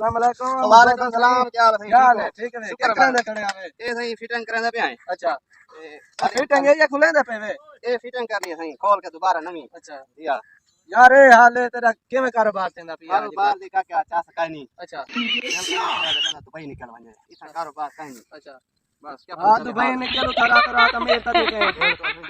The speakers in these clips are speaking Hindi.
अस्सलाम वालेकुम। वालेकुम सलाम। क्या हाल है? क्या हाल है? ठीक है। क्या करने खड़े आवे? ये सही फिटिंग करने पे आए। अच्छा फिटिंग है या खुले दे पे वे? ये फिटिंग करनी है सही खोल के दोबारा नवी। अच्छा या यार ए हाले तेरा केवे कारोबार चंदा पिया कारोबार दी का क्या चाह सका नहीं। अच्छा दुबई निकल वने इतना कारोबार कहीं नहीं। अच्छा बस क्या हां दुबई निकलो थारा तो रात में तदी के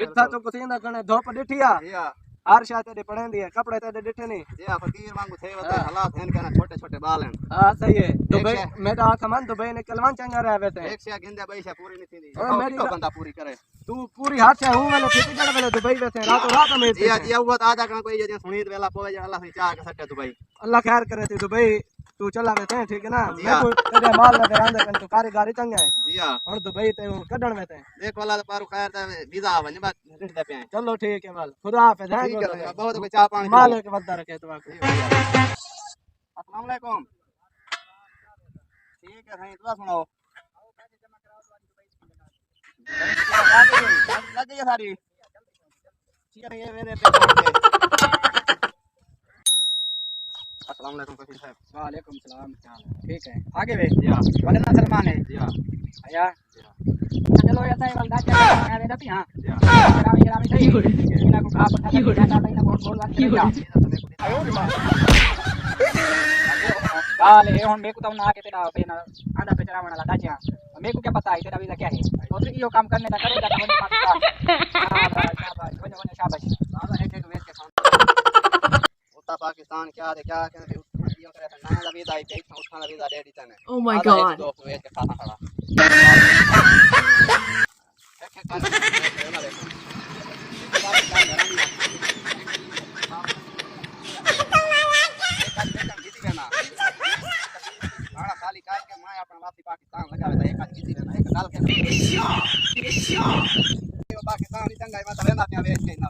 इतना तो कुछ इंदा कने धोप डिठिया या हर शायद तेरे पड़ेंदी है कपड़े तेरे डिठे नहीं ये फकीर वांगू थे वते हालात हैं कहना छोटे छोटे बाल हैं। हां सही है दुबई मेरा कमान दुबई निकलवान चंगा रहे थे एक से गिंदे बैसा पूरी नहीं थी मेरी तो बंदा पूरी करे तू पूरी हाथ से हूं वाले ठीक जड़ वाले दुबई में रातों रात में जी जी वो आजा कना कोई जे सुनीत वेला पोवे जे अल्लाह से चाह के सटे दुबई अल्लाह खैर करे थी दुबई तू चला वेते ठीक है ना मैं को तेरे माल ना दरांदे कन तू कारीगरी चंगा है जी हां और दुबई ते कढण वेते देख वाला तो पारू खैर ते वीजा आवन बात रिश्ते पे आए। चलो ठीक है माल खुदा हाफिज है ठीक है बहुत कोई चाह पानी माल के वदा रखे तो अस्सलाम वालेकुम। ठीक है सही दुआ सुनाओ लग गई सारी ठीक है ये मेरे पे अस्सलाम वालेकुम कफील साहब। वालेकुम सलाम ठीक है आगे वे जी हां वदना सलमान है जी हां या चलो ऐसा ही वाला क्या है जाती हां रामी सही इना को खा पटा जाता इना बोल बात किया काले हुन मेको तो ना के तेरा बेना आधा पे चरावण वाला दाजा मेको क्या पता है तेरा वीजा क्या है तो यो काम करने का करो जाता वने पास शाबाश वने शाबाश बाबा एक एक वेच के खान होता पाकिस्तान क्या दे क्या कहने ये करे था ना वीजा आई थे उठाना वीजा दे दी तने। Oh my god. दो वेच के खाता खड़ा एक एक खाली काट के मैं अपना वापसी पाकिस्तान लगावे था एक आज किसी ने एक डाल के पाकिस्तान ही चंगा है मतलब ना क्या वेच के ना